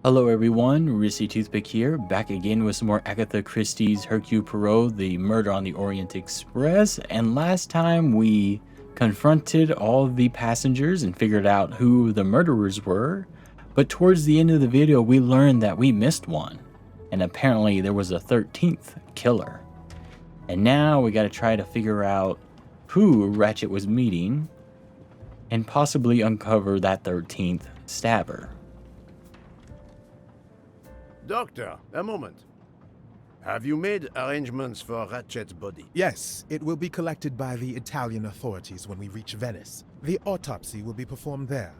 Hello everyone, Risky Toothpick here, back again with some more Agatha Christie's Hercule Poirot, The Murder on the Orient Express, and last time we confronted all the passengers and figured out who the murderers were, but towards the end of the video we learned that we missed one, and apparently there was a 13th killer. And now we gotta try to figure out who Ratchet was meeting, and possibly uncover that 13th stabber. Doctor, a moment. Have you made arrangements for Ratchet's body? Yes, it will be collected by the Italian authorities when we reach Venice. The autopsy will be performed there.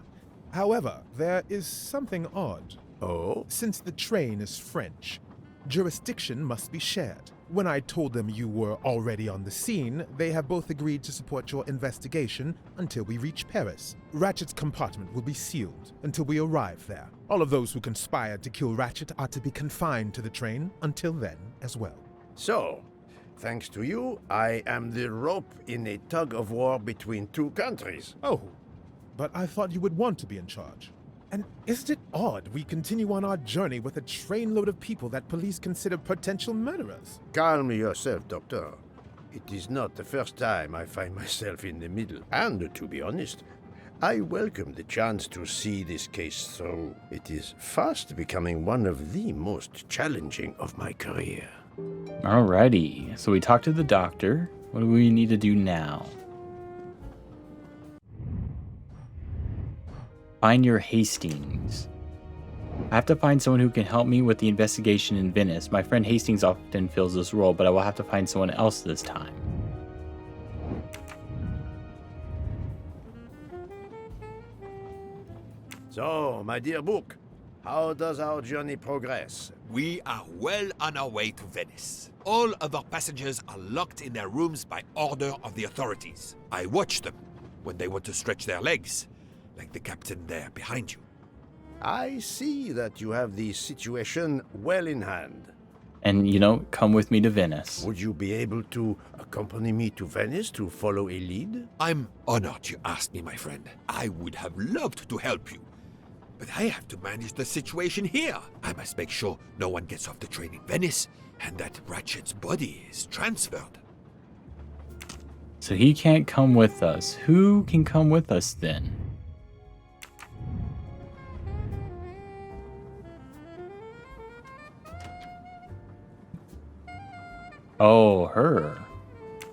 However, there is something odd. Oh? Since the train is French, jurisdiction must be shared. When I told them you were already on the scene, they have both agreed to support your investigation until we reach Paris. Ratchet's compartment will be sealed until we arrive there. All of those who conspired to kill Ratchet are to be confined to the train until then as well. So, thanks to you, I am the rope in a tug-of-war between two countries. Oh, but I thought you would want to be in charge. And isn't it odd we continue on our journey with a trainload of people that police consider potential murderers? Calm yourself, Doctor. It is not the first time I find myself in the middle. And, to be honest, I welcome the chance to see this case through. It is fast becoming one of the most challenging of my career. Alrighty, so we talked to the doctor. What do we need to do now? Find your Hastings. I have to find someone who can help me with the investigation in Venice. My friend Hastings often fills this role, but I will have to find someone else this time. So, my dear book, how does our journey progress? We are well on our way to Venice. All of our passengers are locked in their rooms by order of the authorities. I watch them when they want to stretch their legs, like the captain there behind you. I see that you have the situation well in hand. And, come with me to Venice. Would you be able to accompany me to Venice to follow a lead? I'm honored you asked me, my friend. I would have loved to help you. But I have to manage the situation here. I must make sure no one gets off the train in Venice and that Ratchet's body is transferred. So he can't come with us. Who can come with us then? Oh, her.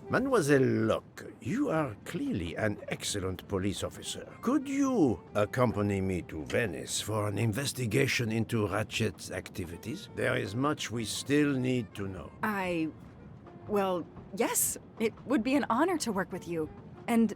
Mademoiselle Locke, you are clearly an excellent police officer. Could you accompany me to Venice for an investigation into Ratchet's activities? There is much we still need to know. Well, yes, it would be an honor to work with you. And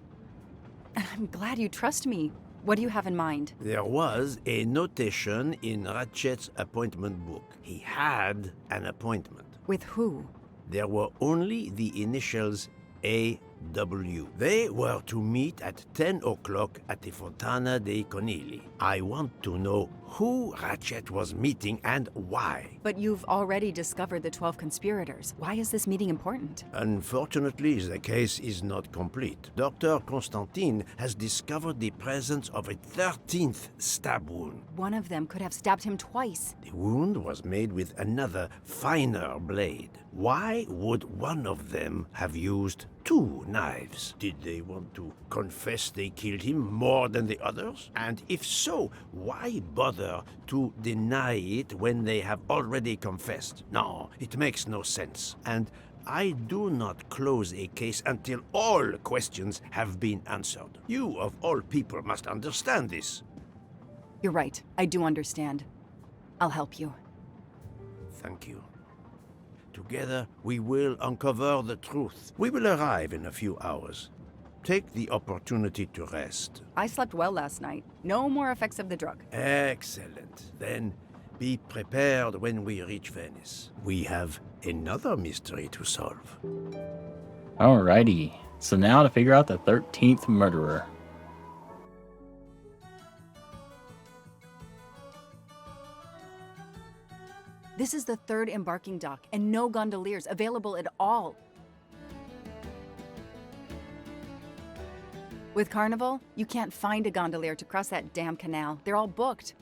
I'm glad you trust me. What do you have in mind? There was a notation in Ratchet's appointment book. He had an appointment. With who? There were only the initials A.W. They were to meet at 10 o'clock at the Fontana dei Conigli. I want to know who Ratchet was meeting and why. But you've already discovered the 12 conspirators. Why is this meeting important? Unfortunately, the case is not complete. Dr. Constantine has discovered the presence of a 13th stab wound. One of them could have stabbed him twice. The wound was made with another, finer blade. Why would one of them have used two knives? Did they want to confess they killed him more than the others? And if so, why bother to deny it when they have already confessed? No, it makes no sense. And I do not close a case until all questions have been answered. You, of all people, must understand this. You're right. I do understand. I'll help you. Thank you. Together, we will uncover the truth. We will arrive in a few hours. Take the opportunity to rest. I slept well last night. No more effects of the drug. Excellent. Then be prepared when we reach Venice. We have another mystery to solve. Alrighty, so now to figure out the 13th murderer. This is the third embarking dock, and no gondoliers available at all. With Carnival, you can't find a gondolier to cross that damn canal. They're all booked.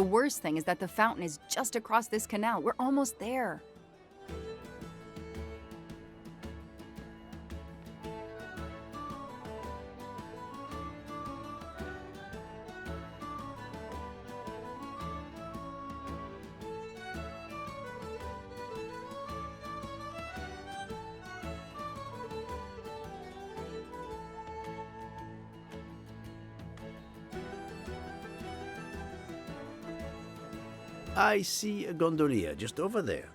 The worst thing is that the fountain is just across this canal. We're almost there. I see a gondolier just over there.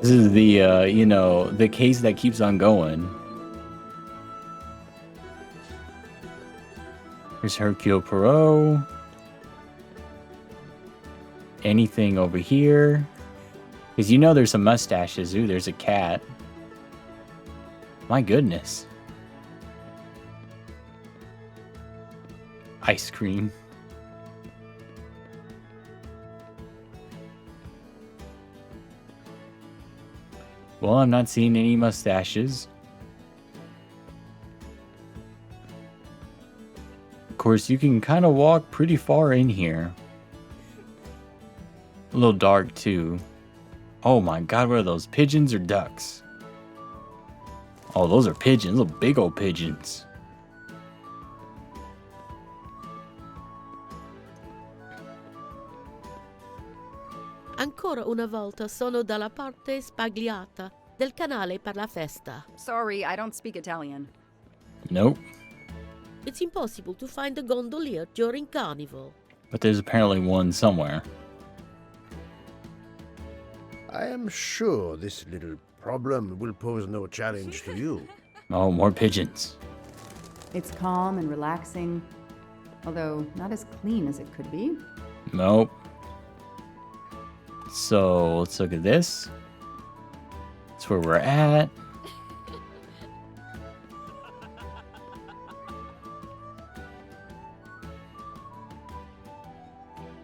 This is the, the case that keeps on going. Here's Hercule Poirot. Anything over here? Because there's some mustaches. Ooh, there's a cat. My goodness. Ice cream. Well, I'm not seeing any mustaches. Of course, you can kind of walk pretty far in here. A little dark, too. Oh my god, what are those? Pigeons or ducks? Oh, those are pigeons. Little big old pigeons. Ancora una volta sono dalla parte spagliata del canale per la festa. Sorry, I don't speak Italian. Nope. It's impossible to find a gondolier during Carnival. But there's apparently one somewhere. I am sure this little problem will pose no challenge to you. Oh, more pigeons. It's calm and relaxing, although not as clean as it could be. Nope. So let's look at this. That's where we're at.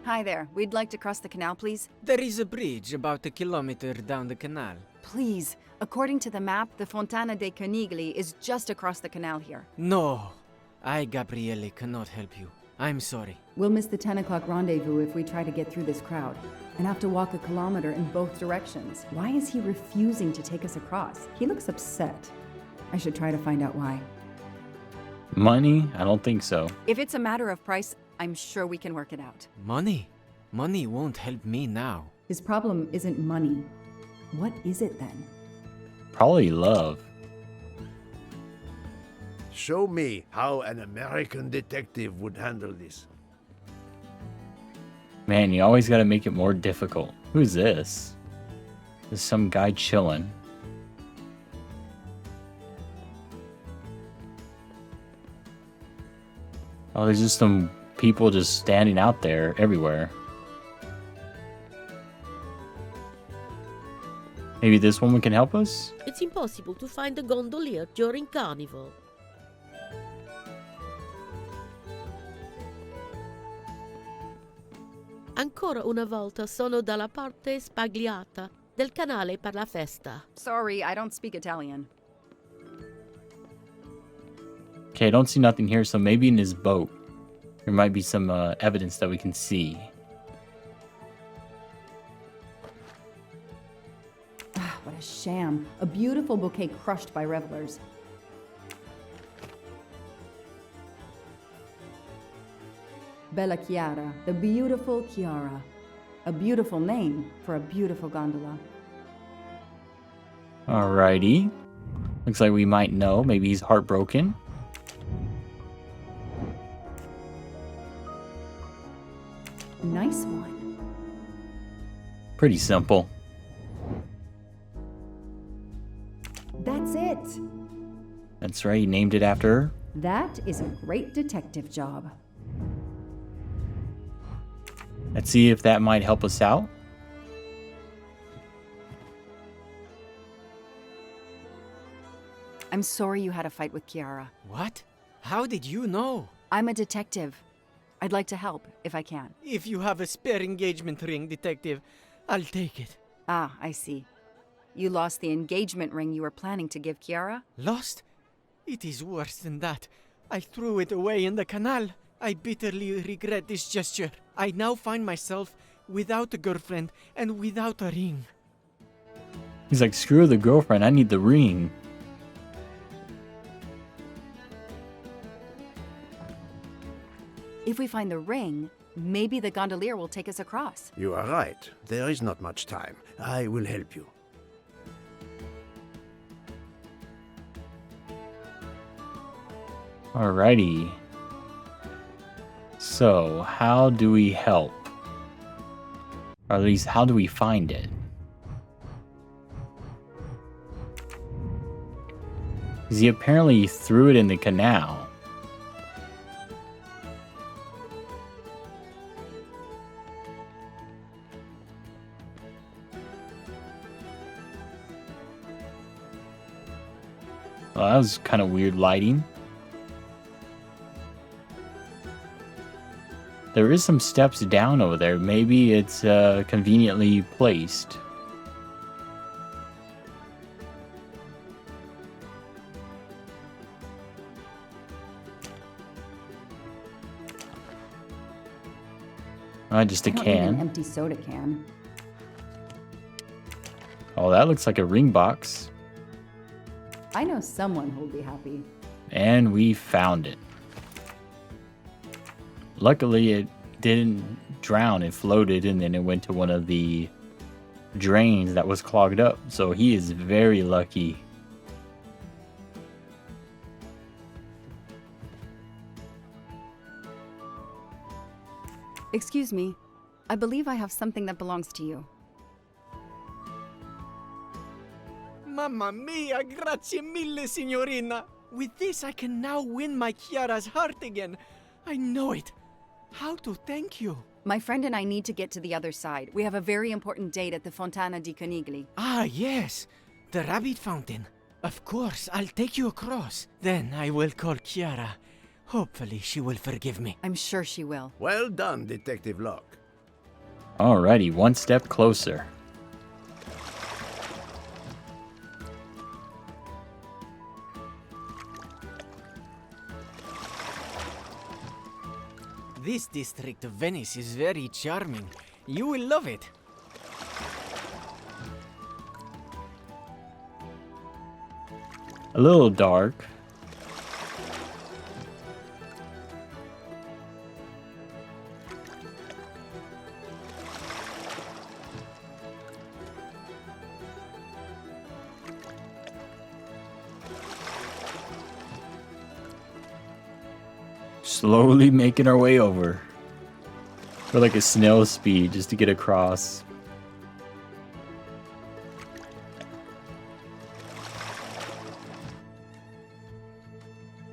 Hi there. We'd like to cross the canal, please. There is a bridge about a kilometer down the canal. Please. According to the map, the Fontana dei Conigli is just across the canal here. No, I, Gabriele, cannot help you. I'm sorry. We'll miss the 10 o'clock rendezvous if we try to get through this crowd, and have to walk a kilometer in both directions. Why is he refusing to take us across? He looks upset. I should try to find out why. Money? I don't think so. If it's a matter of price, I'm sure we can work it out. Money? Money won't help me now. His problem isn't money. What is it then? Probably love. Show me how an American detective would handle this. Man, you always gotta make it more difficult. Who's this? There's some guy chilling. Oh, there's just some people just standing out there everywhere. Maybe this woman can help us? It's impossible to find a gondolier during Carnival. Ancora una volta sono dalla parte spagliata del canale per la festa. Sorry, I don't speak Italian. Okay, I don't see nothing here, so maybe in his boat there might be some evidence that we can see. Ah, what a sham. A beautiful bouquet crushed by revelers. Bella Chiara, the beautiful Chiara. A beautiful name for a beautiful gondola. Alrighty. Looks like we might know. Maybe he's heartbroken. Nice one. Pretty simple. That's it. That's right, he named it after her. That is a great detective job. Let's see if that might help us out. I'm sorry you had a fight with Chiara. What? How did you know? I'm a detective. I'd like to help, if I can. If you have a spare engagement ring, detective, I'll take it. Ah, I see. You lost the engagement ring you were planning to give Chiara? Lost? It is worse than that. I threw it away in the canal. I bitterly regret this gesture. I now find myself without a girlfriend and without a ring. He's like, screw the girlfriend, I need the ring. If we find the ring, maybe the gondolier will take us across. You are right. There is not much time. I will help you. Alrighty. So, how do we help? Or at least, how do we find it? Because he apparently threw it in the canal. Well, that was kind of weird lighting. There is some steps down over there. Maybe it's conveniently placed. Just a I don't need can. an empty soda can. Oh, that looks like a ring box. I know someone who'll be happy. And we found it. Luckily, it didn't drown. It floated and then it went to one of the drains that was clogged up. So he is very lucky. Excuse me. I believe I have something that belongs to you. Mamma mia, grazie mille, signorina. With this, I can now win my Chiara's heart again. I know it. How to thank you? My friend and I need to get to the other side. We have a very important date at the Fontana di Conigli. Ah, yes. The rabbit fountain. Of course, I'll take you across. Then I will call Chiara. Hopefully, she will forgive me. I'm sure she will. Well done, Detective Locke. Alrighty, one step closer. This district of Venice is very charming. You will love it. A little dark. Slowly making our way over. We're like a snail's speed just to get across.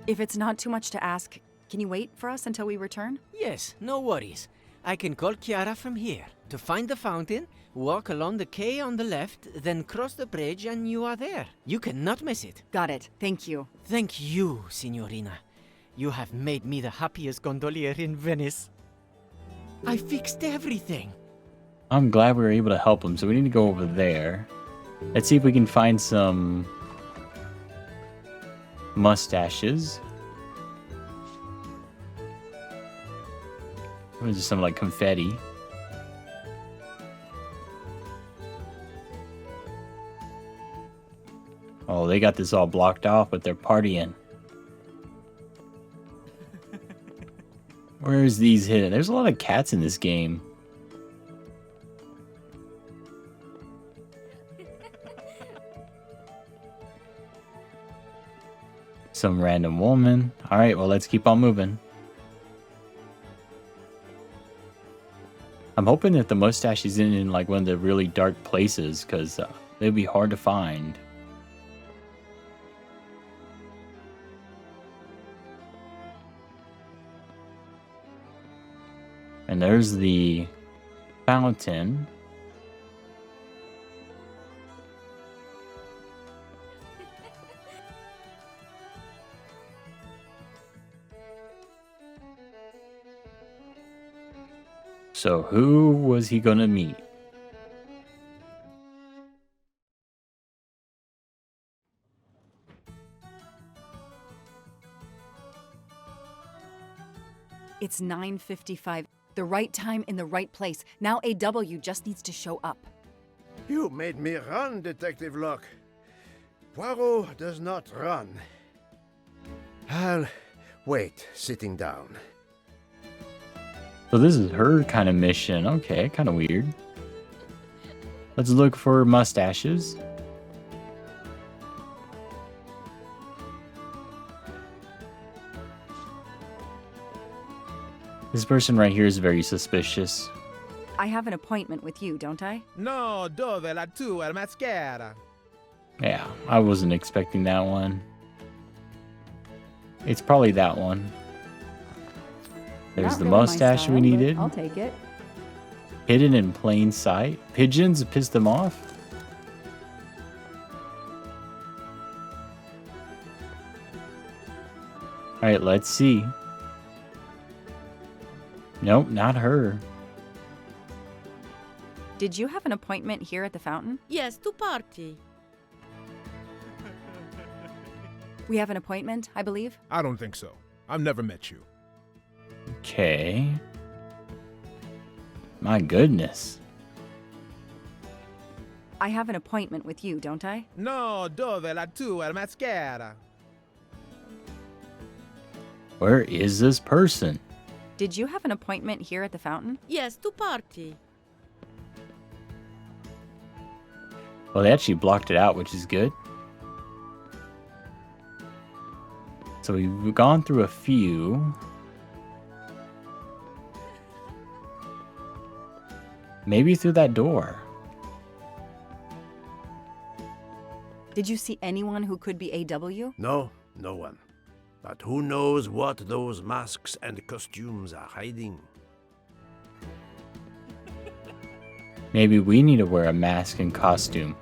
If it's not too much to ask, can you wait for us until we return? Yes, no worries. I can call Chiara from here. To find the fountain, walk along the quay on the left, then cross the bridge and you are there. You cannot miss it. Got it. Thank you. Thank you, signorina. You have made me the happiest gondolier in Venice. I fixed everything. I'm glad we were able to help him, so we need to go over there. Let's see if we can find some mustaches. Or just some like confetti. Oh, they got this all blocked off, but they're partying. Where's these hidden? There's a lot of cats in this game. Some random woman. Alright, well, let's keep on moving. I'm hoping that the mustache is in like one of the really dark places, because they'd be hard to find. And there's the fountain. So who was he gonna meet? It's 9:55. The The right time in the right place. Now AW just needs to show up. You made me run, Detective Locke. Poirot does not run. I'll wait, sitting down. So this is her kind of mission. Okay, kind of weird. Let's look for mustaches. This person right here is very suspicious. I have an appointment with you, don't I? No, dove la tua mascara? Yeah, I wasn't expecting that one. It's probably that one. There's Not the really my mustache style, we but needed. I'll take it. Hidden in plain sight. Pigeons pissed them off. Alright, let's see. Nope, not her. Did you have an appointment here at the fountain? Yes, to party. We have an appointment, I believe. I don't think so. I've never met you. Okay. My goodness. I have an appointment with you, don't I? No, dove la tua mascara? Where is this person? Did you have an appointment here at the fountain? Yes, to party. Well, they actually blocked it out, which is good. So we've gone through a few. Maybe through that door. Did you see anyone who could be AW? No, no one. But who knows what those masks and costumes are hiding? Maybe we need to wear a mask and costume.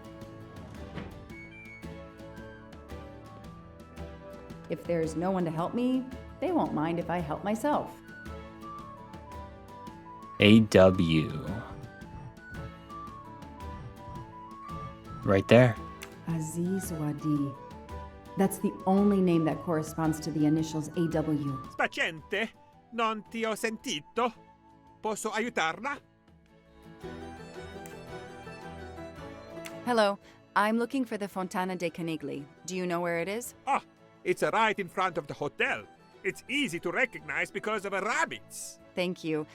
If there's no one to help me, they won't mind if I help myself. AW. Right there. Aziz Wadi. That's the only name that corresponds to the initials AW. Paziente, non ti ho sentito. Posso aiutarla? Hello, I'm looking for the Fontana dei Canigli. Do you know where it is? Ah, it's right in front of the hotel. It's easy to recognize because of the rabbits. Thank you.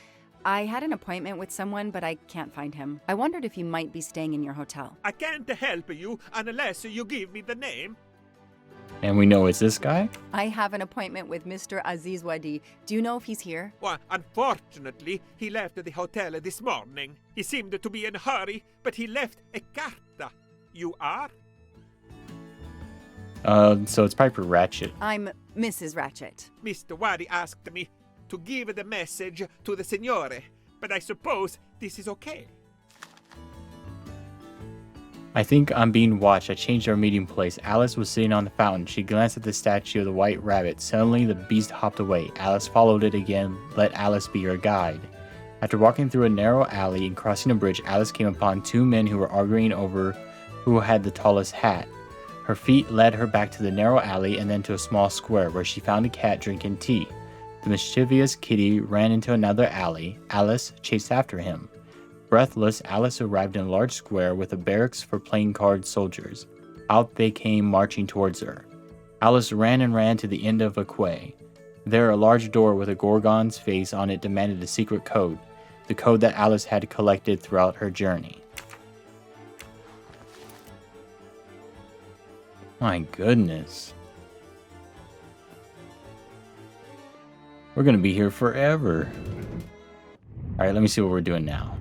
I had an appointment with someone, but I can't find him. I wondered if he might be staying in your hotel. I can't help you unless you give me the name. And we know it's this guy? I have an appointment with Mr. Aziz Wadi. Do you know if he's here? Well, unfortunately, he left the hotel this morning. He seemed to be in a hurry, but he left a carta. You are? So it's Piper Ratchet. I'm Mrs. Ratchet. Mr. Wadi asked me to give the message to the signore, but I suppose this is okay. I think I'm being watched. I changed our meeting place. Alice was sitting on the fountain. She glanced at the statue of the white rabbit. Suddenly, the beast hopped away. Alice followed it again. Let Alice be your guide. After walking through a narrow alley and crossing a bridge, Alice came upon two men who were arguing over who had the tallest hat. Her feet led her back to the narrow alley and then to a small square where she found a cat drinking tea. The mischievous kitty ran into another alley. Alice chased after him. Breathless, Alice arrived in a large square with a barracks for playing card soldiers. Out they came marching towards her. Alice ran and ran to the end of a quay. There, a large door with a gorgon's face on it demanded a secret code, the code that Alice had collected throughout her journey. My goodness. We're gonna be here forever. Alright, let me see what we're doing now.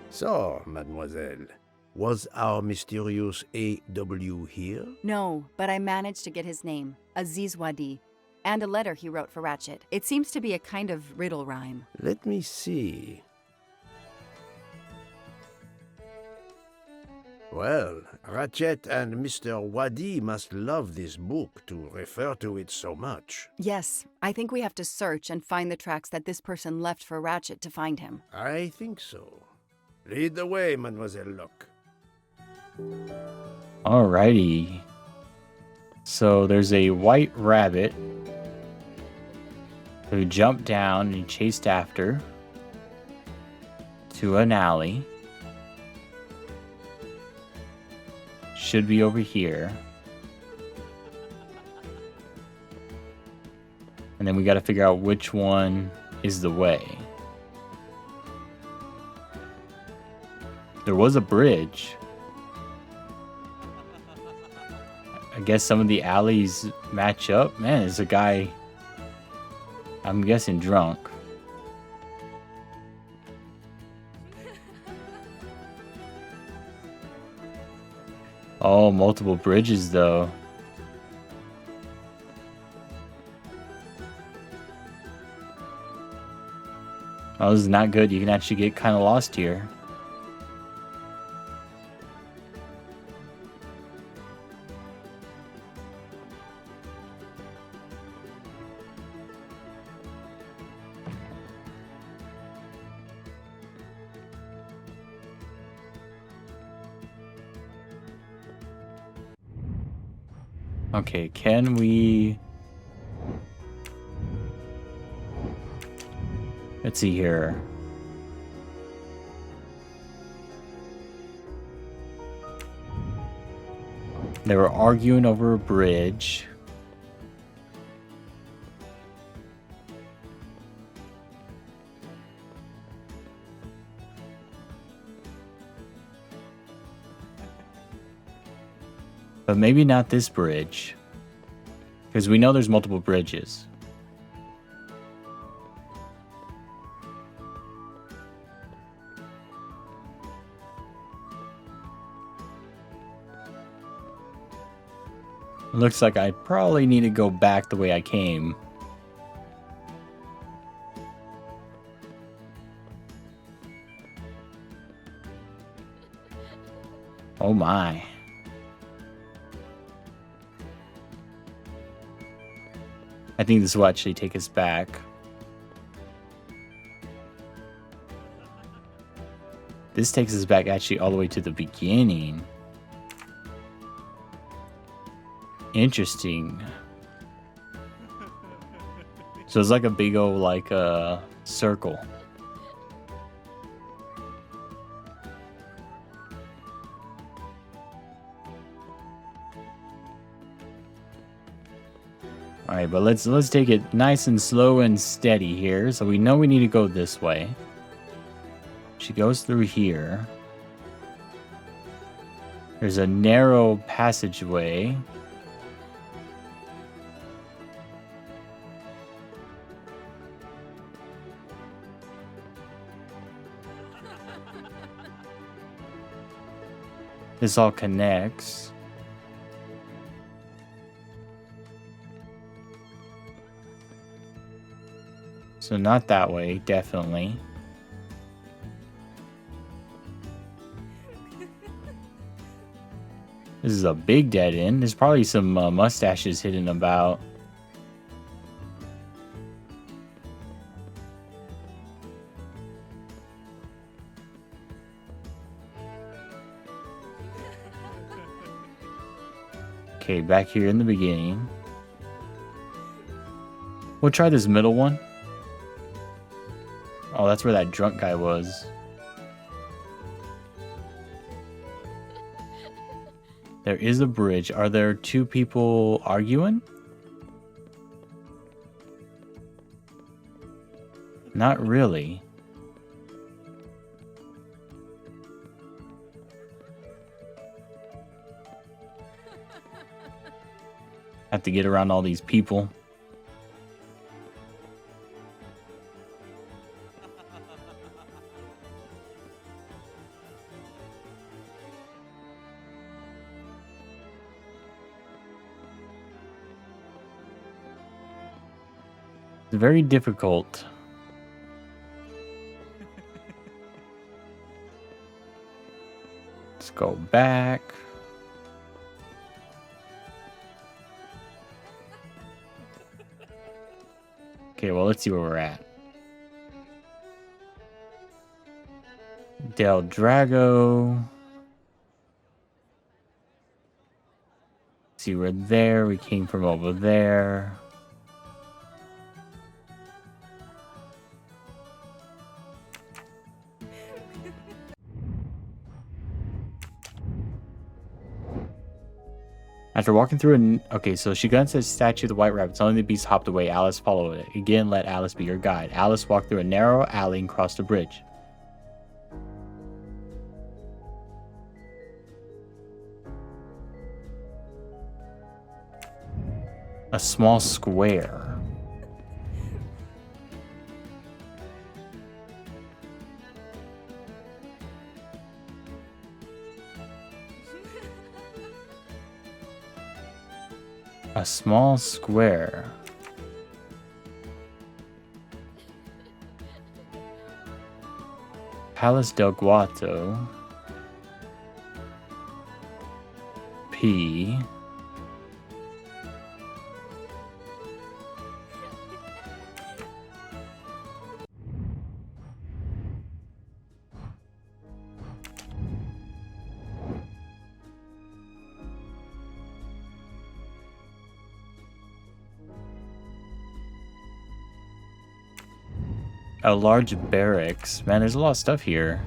So, mademoiselle, was our mysterious AW here? No, but I managed to get his name, Aziz Wadi, and a letter he wrote for Ratchet. It seems to be a kind of riddle rhyme. Let me see. Well, Ratchet and Mr. Wadi must love this book to refer to it so much. Yes, I think we have to search and find the tracks that this person left for Ratchet to find him. I think so. Lead the way, Mademoiselle Locke. Alrighty. So there's a white rabbit who jumped down and chased after to an alley. Should be over here. And then we got to figure out which one is the way. There was a bridge. I guess some of the alleys match up. Man, there's a guy, I'm guessing drunk. Oh, multiple bridges though. Oh, this is not good. You can actually get kind of lost here. Okay, can we... Let's see here. They were arguing over a bridge. But maybe not this bridge. Because we know there's multiple bridges. Looks like I probably need to go back the way I came. Oh my. I think this will actually take us back. This takes us back actually all the way to the beginning. Interesting. So it's like a big old circle. All right, but let's take it nice and slow and steady here. So we know we need to go this way. She goes through here. There's a narrow passageway. This all connects. So not that way, definitely. This is a big dead end. There's probably some mustaches hidden about. Okay, back here in the beginning. We'll try this middle one. Oh, that's where that drunk guy was. There is a bridge. Are there two people arguing? Not really. Have to get around all these people. It's very difficult. Let's go back. Okay, well, let's see where we're at. Del Drago. See, we're there. We came from over there. After walking through okay, so she got to the statue of the White Rabbit. Suddenly the beast hopped away. Alice followed it. Again, let Alice be your guide. Alice walked through a narrow alley and crossed a bridge. A small square. A small square. Palace del Guato. P. A large barracks. Man, there's a lot of stuff here.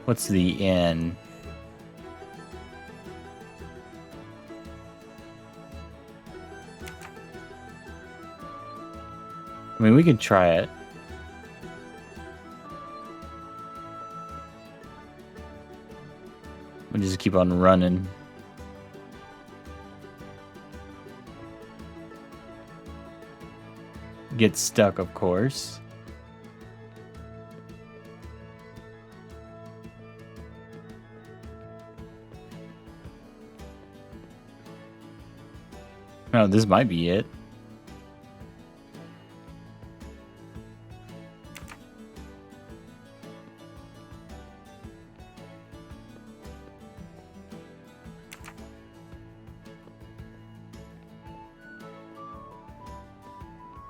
What's the inn? I mean, we can try it. We'll just keep on running. Get stuck, of course. Oh, this might be it.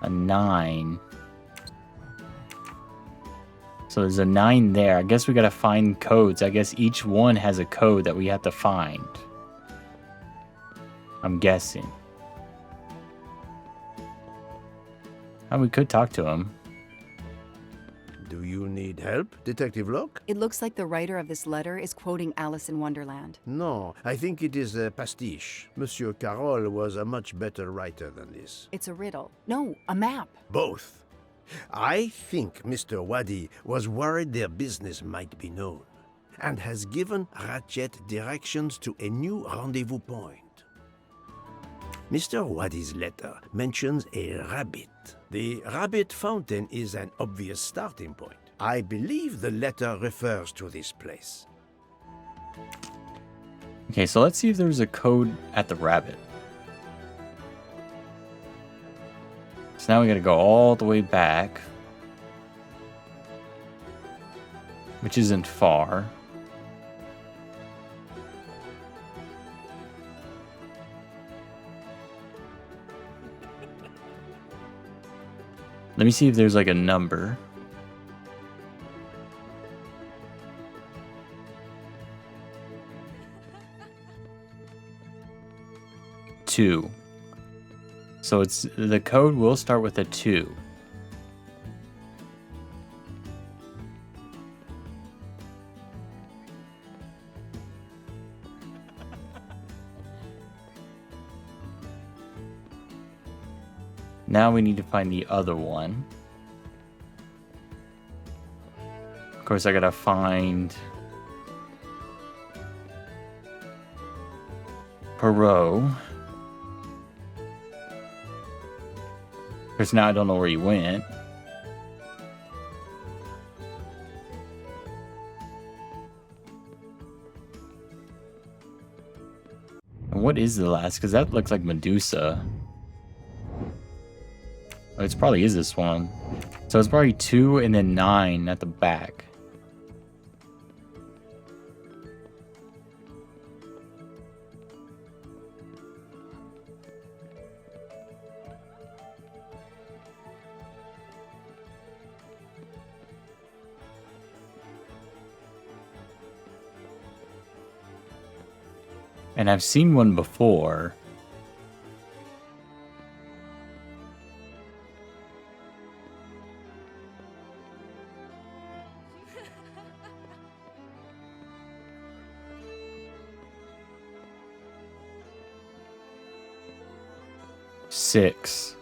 A 9. So there's a 9 there. I guess we gotta find codes. I guess each one has a code that we have to find. I'm guessing. Oh, we could talk to him. Do you need help, Detective Locke? It looks like the writer of this letter is quoting Alice in Wonderland. No, I think it is a pastiche. Monsieur Carroll was a much better writer than this. It's a riddle. No, a map. Both. I think Mr. Waddy was worried their business might be known, and has given Ratchet directions to a new rendezvous point. Mr. Waddy's letter mentions a rabbit. The rabbit fountain is an obvious starting point. I believe the letter refers to this place. Okay, so let's see if there's a code at the rabbit. So now we gotta go all the way back, which isn't far. Let me see if there's like a number. Two. So it's the code will start with a 2. Now we need to find the other one. Of course, I gotta find Poirot. Because now I don't know where he went. And what is the last? Because that looks like Medusa. Oh, it probably is this one. So it's probably 2 and then 9 at the back. And I've seen one before. Six.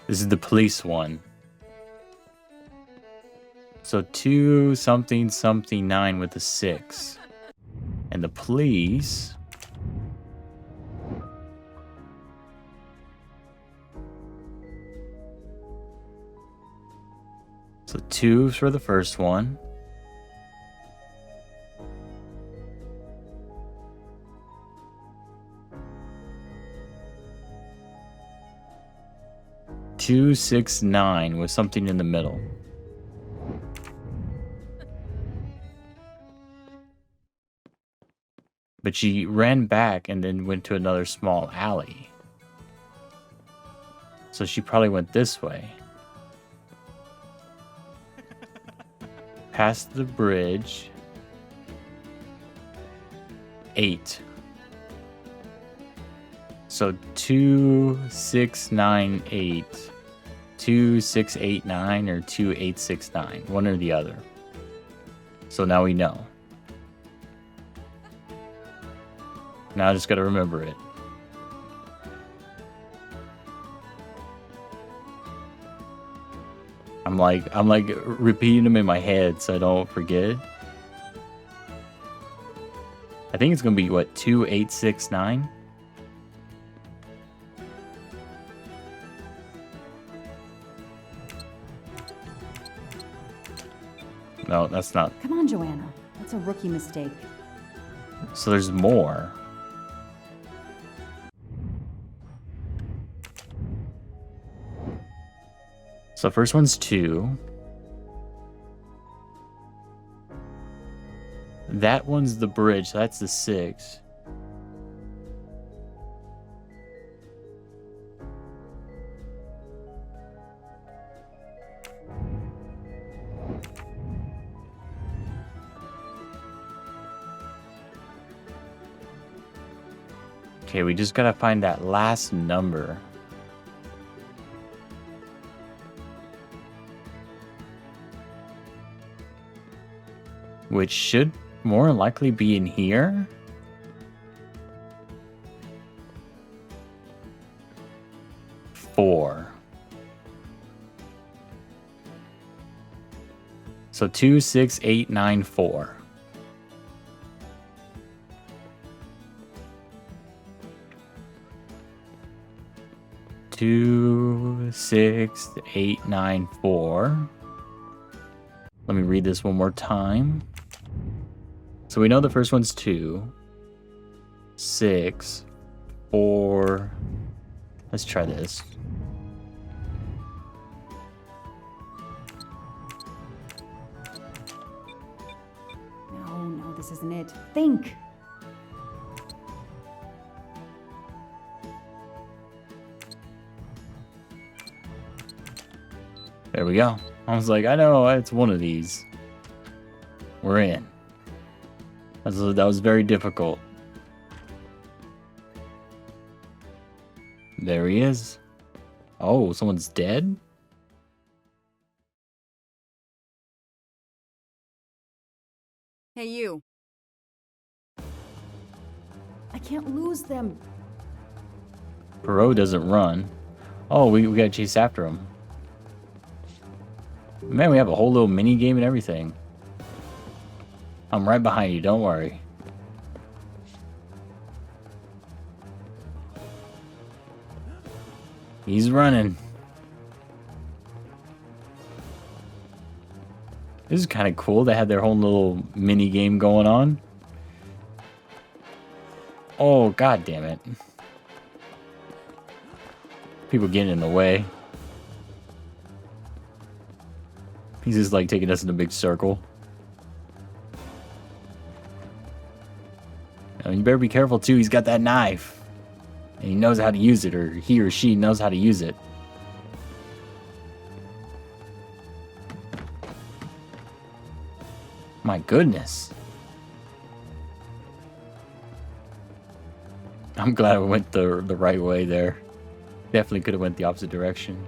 This is the police one. So 2 something something 9 with a 6. And the police. So 2 for the first one. Two, 6, 9 with something in the middle. But she ran back and then went to another small alley. So she probably went this way. Past the bridge. 8. So 2, 6, 9, 8. 2, 6, 8, 9 or 2, 8, 6, 9. One or the other. So now we know. Now I just gotta remember it. I'm like repeating them in my head so I don't forget. I think it's gonna be what, 2, 8, 6, 9? No, that's not. Come on, Joanna. That's a rookie mistake. So there's more. So first one's 2. That one's the bridge, so that's the 6. Okay, we just gotta find that last number. Which should more likely be in here. Four. So 2, 6, 8, 9, 4. Two, 6, 8, 9, 4. Let me read this one more time. So we know the first one's 2, 6, 4. Let's try this. No, this isn't it. Think. There we go. I was like, I know it's one of these. We're in. That was very difficult. There he is. Oh, someone's dead? Hey, you. I can't lose them. Poirot doesn't run. Oh, we gotta chase after him. Man, we have a whole little mini game and everything. I'm right behind you, don't worry. He's running. This is kind of cool. They had their whole little mini game going on. Oh, god damn it. People getting in the way. He's just like taking us in a big circle. Now, you better be careful too. He's got that knife. And he knows how to use it, or he or she knows how to use it. My goodness. I'm glad I went the right way there. Definitely could have went the opposite direction.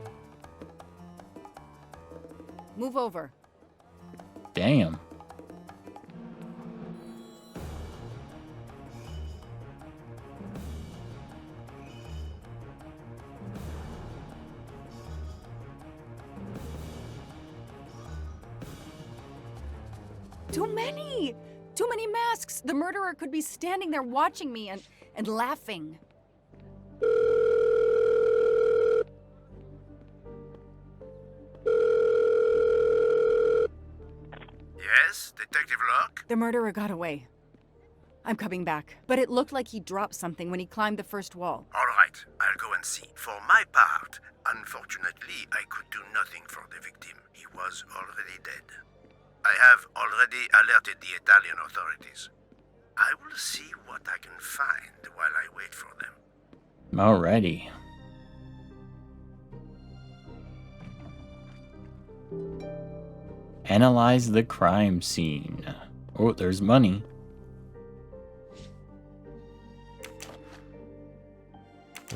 Move over. Damn. Too many! Too many masks! The murderer could be standing there watching me and laughing. Yes, Detective Locke? The murderer got away. I'm coming back. But it looked like he dropped something when he climbed the first wall. All right, I'll go and see. For my part, unfortunately, I could do nothing for the victim. He was already dead. I have already alerted the Italian authorities. I will see what I can find while I wait for them. Alrighty. Analyze the crime scene. Oh, there's money.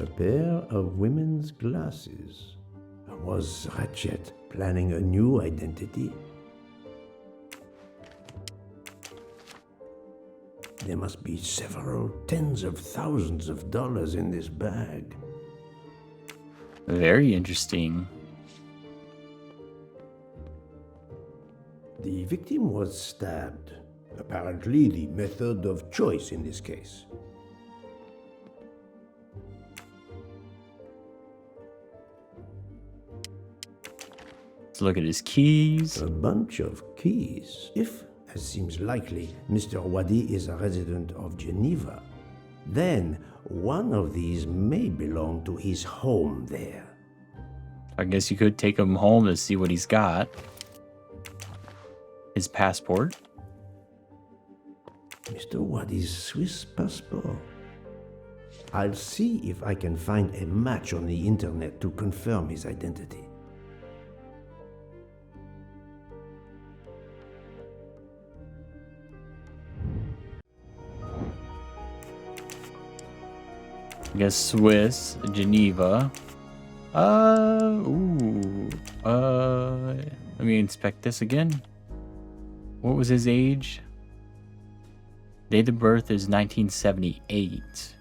A pair of women's glasses. Was Ratchet planning a new identity? There must be several tens of thousands of dollars in this bag. Very interesting. The victim was stabbed. Apparently the method of choice in this case. Let's look at his keys. A bunch of keys. If, as seems likely, Mr. Wadi is a resident of Geneva, then one of these may belong to his home there. I guess you could take him home to see what he's got. His passport. Mr. Wadi's Swiss passport. I'll see if I can find a match on the internet to confirm his identity. I guess Swiss, Geneva. Let me inspect this again. What was his age? Date of birth is 1978.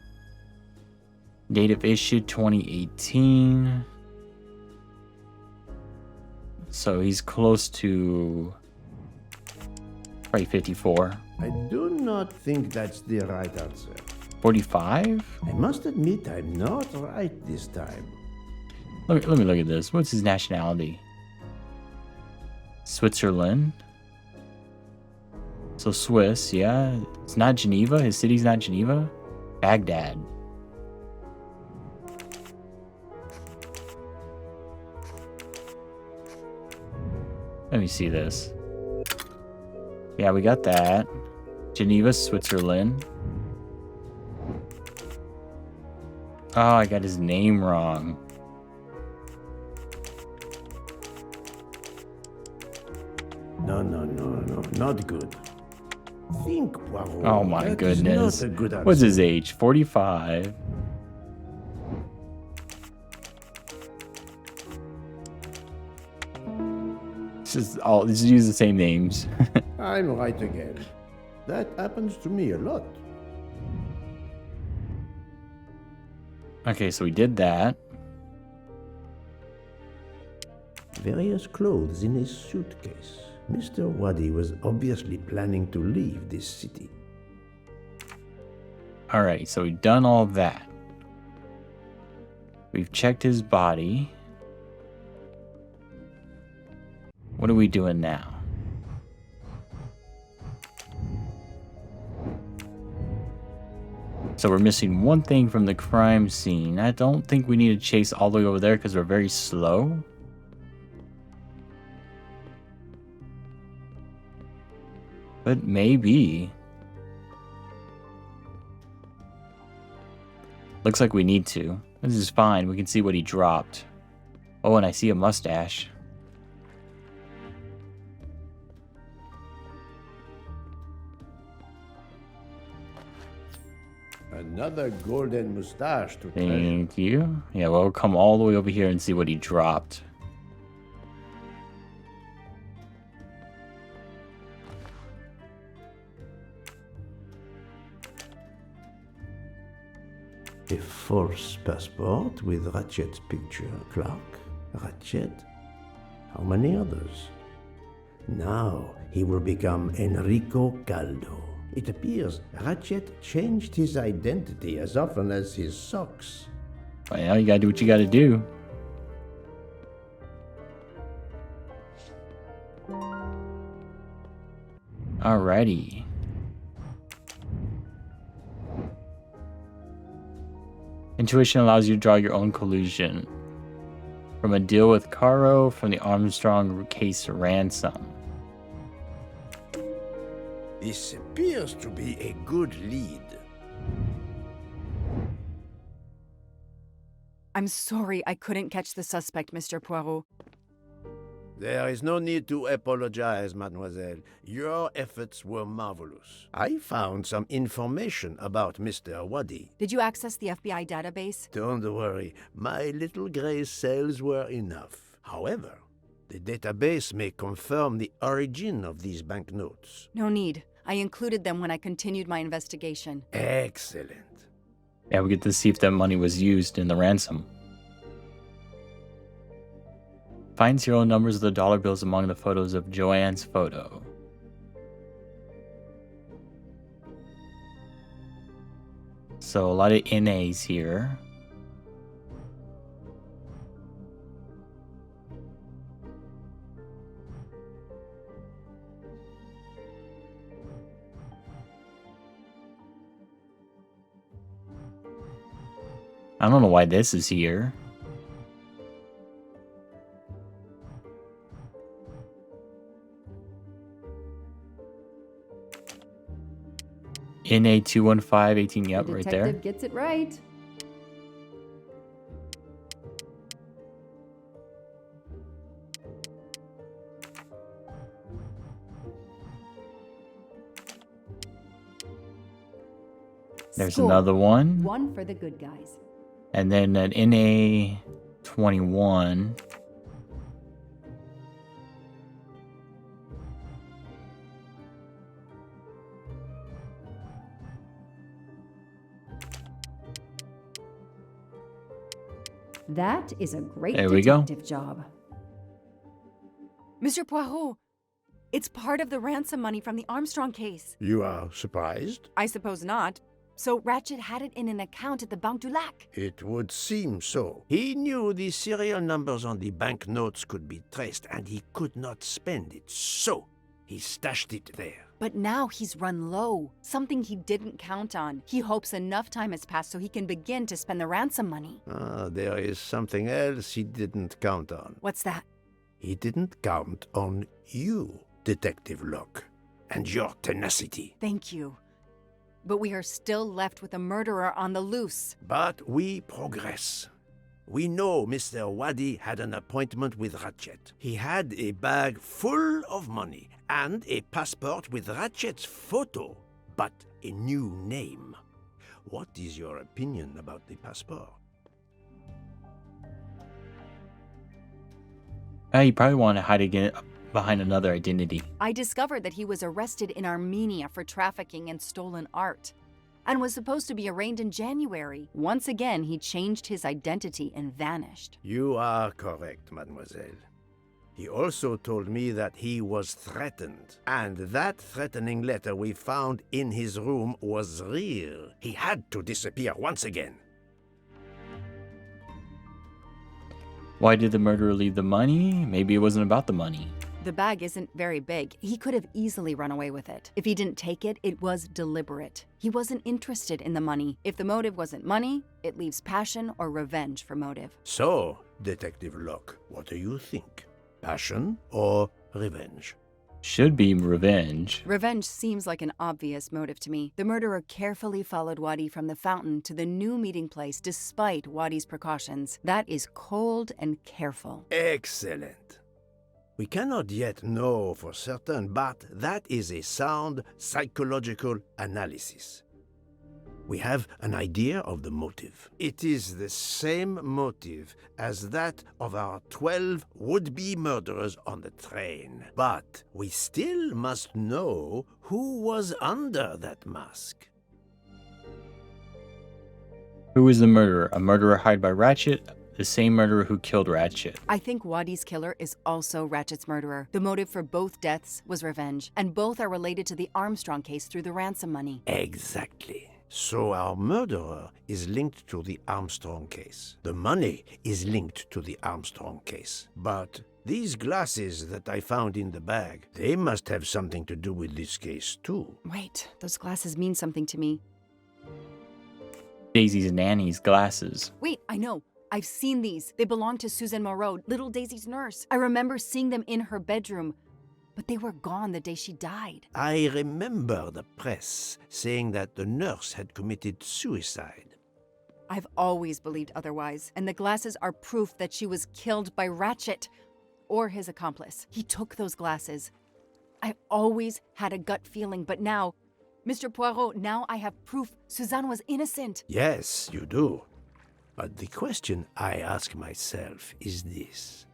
Date of issue 2018. So he's close to probably 54. I do not think that's the right answer. 45? I must admit I'm not right this time. Let me look at this. What's his nationality? Switzerland. So Swiss, yeah. It's not Geneva. His city's not Geneva. Baghdad. Let me see this. Yeah, we got that. Geneva, Switzerland. Oh, I got his name wrong. No, not good. Think, Poirot. Oh my That goodness. is not a good answer. What's his age? 45. Just use the same names. I'm right again. That happens to me a lot. Okay, so we did that. Various clothes in his suitcase. Mr. Wadi was obviously planning to leave this city. Alright, so we've done all that. We've checked his body. What are we doing now? So we're missing one thing from the crime scene. I don't think we need to chase all the way over there because we're very slow. But maybe. Looks like we need to. This is fine. We can see what he dropped. Oh, and I see a mustache. Another golden mustache to treasure. Thank you. Yeah, we'll come all the way over here and see what he dropped. A false passport with Ratchet's picture. Clark, Ratchet. How many others? Now he will become Enrico Caldo. It appears Ratchet changed his identity as often as his socks. Well, you gotta do what you gotta do. Alrighty. Intuition allows you to draw your own collusion. From a deal with Caro, from the Armstrong case ransom. This appears to be a good lead. I'm sorry I couldn't catch the suspect, Mr. Poirot. There is no need to apologize, mademoiselle. Your efforts were marvelous. I found some information about Mr. Wadi. Did you access the FBI database? Don't worry, my little gray cells were enough. However, the database may confirm the origin of these banknotes. No need. I included them when I continued my investigation. Excellent. Yeah, we get to see if that money was used in the ransom. Find serial numbers of the dollar bills among the photos of Joanne's photo. So a lot of NAs here. I don't know why this is here. NA 21518, yep, The right detective there. gets it right. There's Score. another one. One for the good guys. And then an NA 21. That is a great There we go. detective job. Mr. Poirot, it's part of the ransom money from the Armstrong case. You are surprised? I suppose not. So Ratchet had it in an account at the Banque du Lac. It would seem so. He knew the serial numbers on the banknotes could be traced, and he could not spend it, so he stashed it there. But now he's run low, something he didn't count on. He hopes enough time has passed so he can begin to spend the ransom money. There is something else he didn't count on. What's that? He didn't count on you, Detective Locke, and your tenacity. Thank you. But we are still left with a murderer on the loose. But we progress. We know Mr. Wadi had an appointment with Ratchet. He had a bag full of money and a passport with Ratchet's photo, but a new name. What is your opinion about the passport? You probably want to hide again behind another identity. I discovered that he was arrested in Armenia for trafficking in stolen art and was supposed to be arraigned in January. Once again, he changed his identity and vanished. You are correct, mademoiselle. He also told me that he was threatened, and that threatening letter we found in his room was real. He had to disappear once again. Why did the murderer leave the money? Maybe it wasn't about the money. The bag isn't very big. He could have easily run away with it. If he didn't take it, it was deliberate. He wasn't interested in the money. If the motive wasn't money, it leaves passion or revenge for motive. So, Detective Locke, what do you think? Passion or revenge? Should be revenge. Revenge seems like an obvious motive to me. The murderer carefully followed Wadi from the fountain to the new meeting place despite Wadi's precautions. That is cold and careful. Excellent. We cannot yet know for certain, but that is a sound psychological analysis. We have an idea of the motive. It is the same motive as that of our 12 would-be murderers on the train. But we still must know who was under that mask. Who is the murderer? A murderer hired by Ratchet? The same murderer who killed Ratchet? I think Wadi's killer is also Ratchet's murderer. The motive for both deaths was revenge, and both are related to the Armstrong case through the ransom money. Exactly. So our murderer is linked to the Armstrong case. The money is linked to the Armstrong case. But these glasses that I found in the bag, they must have something to do with this case too. Wait, those glasses mean something to me. Daisy's nanny's glasses. Wait, I know. I've seen these. They belong to Susan Moreau, little Daisy's nurse. I remember seeing them in her bedroom, but they were gone the day she died. I remember the press saying that the nurse had committed suicide. I've always believed otherwise, and the glasses are proof that she was killed by Ratchet or his accomplice. He took those glasses. I always had a gut feeling, but now, Mr. Poirot, now I have proof Suzanne was innocent. Yes, you do. But the question I ask myself is this.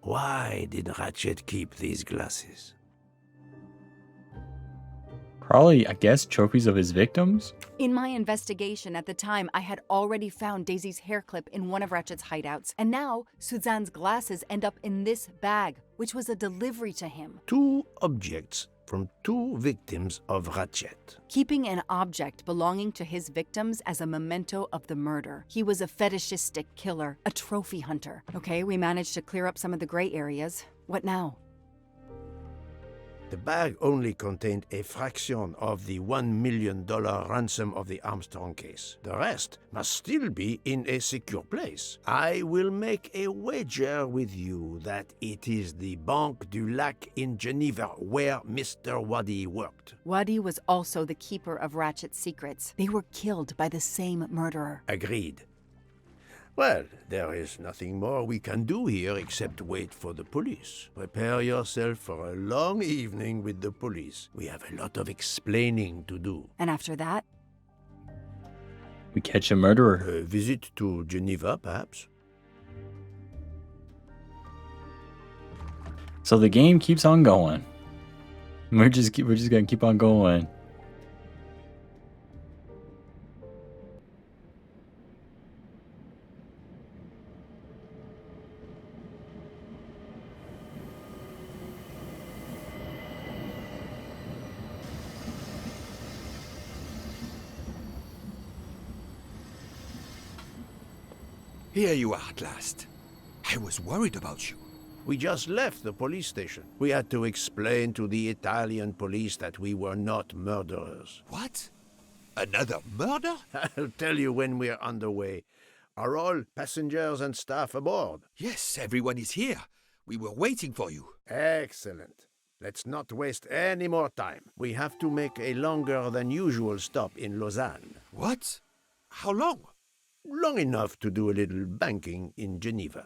Why did Ratchet keep these glasses? Probably, I guess, trophies of his victims? In my investigation at the time, I had already found Daisy's hair clip in one of Ratchet's hideouts, and now Suzanne's glasses end up in this bag, which was a delivery to him. 2 objects from 2 victims of Ratchet. Keeping an object belonging to his victims as a memento of the murder. He was a fetishistic killer, a trophy hunter. Okay, we managed to clear up some of the gray areas. What now? The bag only contained a fraction of the $1 million ransom of the Armstrong case. The rest must still be in a secure place. I will make a wager with you that it is the Banque du Lac in Geneva where Mr. Wadi worked. Wadi was also the keeper of Ratchet's secrets. They were killed by the same murderer. Agreed. Well, there is nothing more we can do here except wait for the police. Prepare yourself for a long evening with the police. We have a lot of explaining to do. And after that? We catch a murderer. A visit to Geneva, perhaps? So the game keeps on going. We're just gonna keep on going. Here you are at last. I was worried about you. We just left the police station. We had to explain to the Italian police that we were not murderers. What? Another murder? I'll tell you when we're underway. Are all passengers and staff aboard? Yes, everyone is here. We were waiting for you. Excellent. Let's not waste any more time. We have to make a longer than usual stop in Lausanne. What? How long? Long enough to do a little banking in Geneva.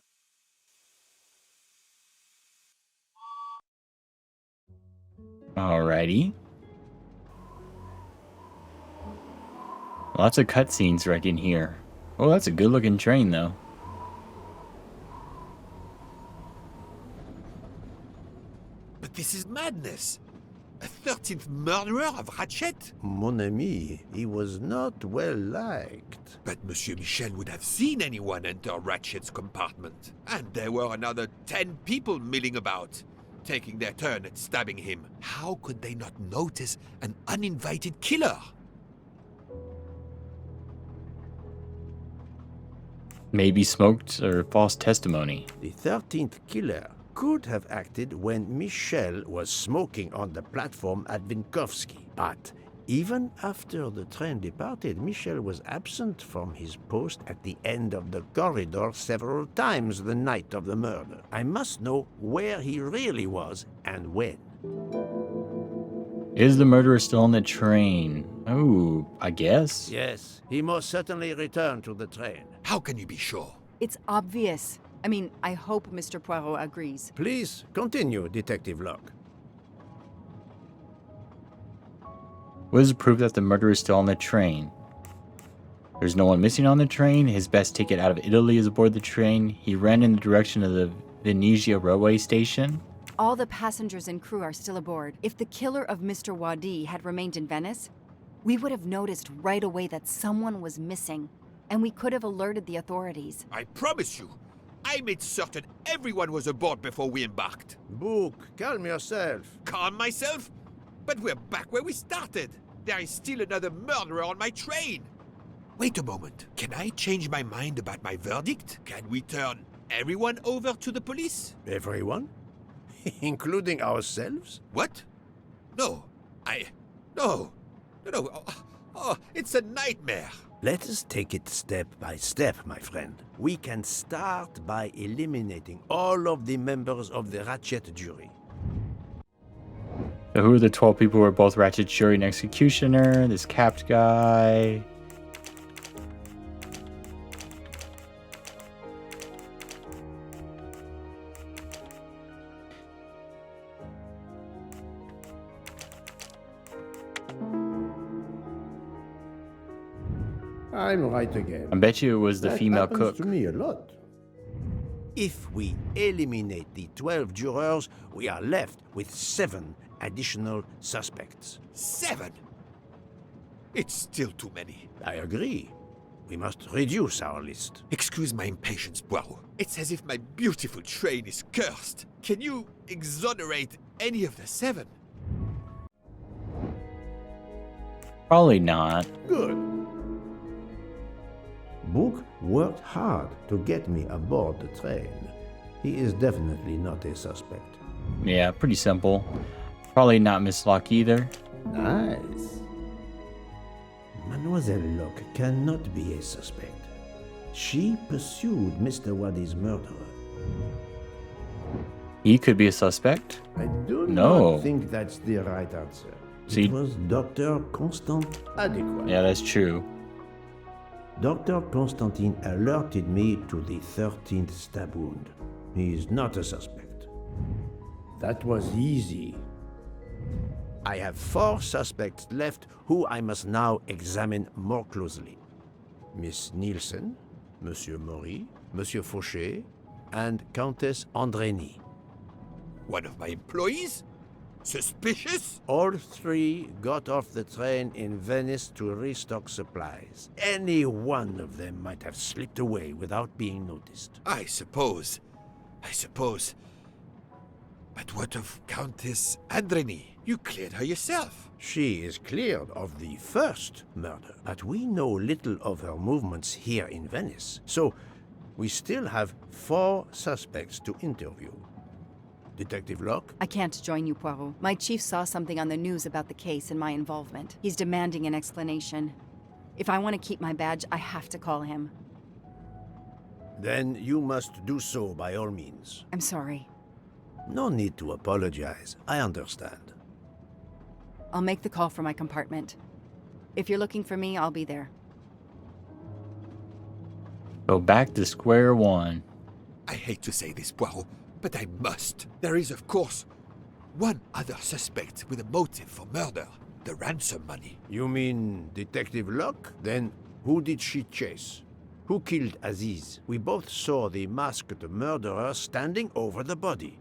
Alrighty. Lots of cutscenes right in here. Oh, that's a good looking train though. But this is madness. A 13th murderer of Ratchet? Mon ami, he was not well liked. But Monsieur Michel would have seen anyone enter Ratchet's compartment. And there were another 10 people milling about, taking their turn at stabbing him. How could they not notice an uninvited killer? Maybe smoked or false testimony. The 13th killer could have acted when Michel was smoking on the platform at Vinkovsky. But even after the train departed, Michel was absent from his post at the end of the corridor several times the night of the murder. I must know where he really was and when. Is the murderer still on the train? Oh, I guess. Yes, he most certainly returned to the train. How can you be sure? It's obvious. I mean, I hope Mr. Poirot agrees. Please continue, Detective Locke. What is the proof that the murderer is still on the train? There's no one missing on the train. His best ticket out of Italy is aboard the train. He ran in the direction of the Venezia railway station. All the passengers and crew are still aboard. If the killer of Mr. Wadi had remained in Venice, we would have noticed right away that someone was missing, and we could have alerted the authorities. I promise you, I made certain everyone was aboard before we embarked. Book, calm yourself. Calm myself? But we're back where we started. There is still another murderer on my train. Wait a moment. Can I change my mind about my verdict? Can we turn everyone over to the police? Everyone? Including ourselves? What? No. No. It's a nightmare. Let us take it step by step, my friend. We can start by eliminating all of the members of the Ratchet jury. So who are the 12 people who are both Ratchet jury and executioner? This capped guy. I'm right again. I bet you it was the female cook. To me a lot. If we eliminate the 12 jurors, we are left with 7 additional suspects. 7? It's still too many. I agree. We must reduce our list. Excuse my impatience, Poirot. It's as if my beautiful train is cursed. Can you exonerate any of the 7? Probably not. Good. Book worked hard to get me aboard the train. He is definitely not a suspect. Yeah, pretty simple. Probably not Miss Locke either. Nice. Mademoiselle Locke cannot be a suspect. She pursued Mr. Wadi's murderer. He could be a suspect. I do No. not think that's the right answer. See? It was Dr. Constant Adequate. Yeah, that's true. Dr. Constantine alerted me to the 13th stab wound. He is not a suspect. That was easy. I have 4 suspects left who I must now examine more closely. Miss Nielsen, Monsieur Maury, Monsieur Fauché, and Countess Andrény. One of my employees? Suspicious? All 3 got off the train in Venice to restock supplies. Any one of them might have slipped away without being noticed. I suppose. But what of Countess Andrény? You cleared her yourself. She is cleared of the first murder, but we know little of her movements here in Venice. So, we still have 4 suspects to interview. Detective Locke? I can't join you, Poirot. My chief saw something on the news about the case and my involvement. He's demanding an explanation. If I want to keep my badge, I have to call him. Then you must do so by all means. I'm sorry. No need to apologize. I understand. I'll make the call from my compartment. If you're looking for me, I'll be there. Go back to square one. I hate to say this, Poirot, but I must. There is, of course, one other suspect with a motive for murder. The ransom money. You mean Detective Locke? Then who did she chase? Who killed Aziz? We both saw the masked murderer standing over the body.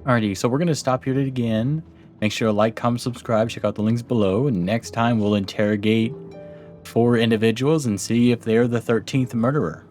Alrighty, so we're going to stop here again. Make sure to like, comment, subscribe, check out the links below. And next time we'll interrogate 4 individuals and see if they're the 13th murderer.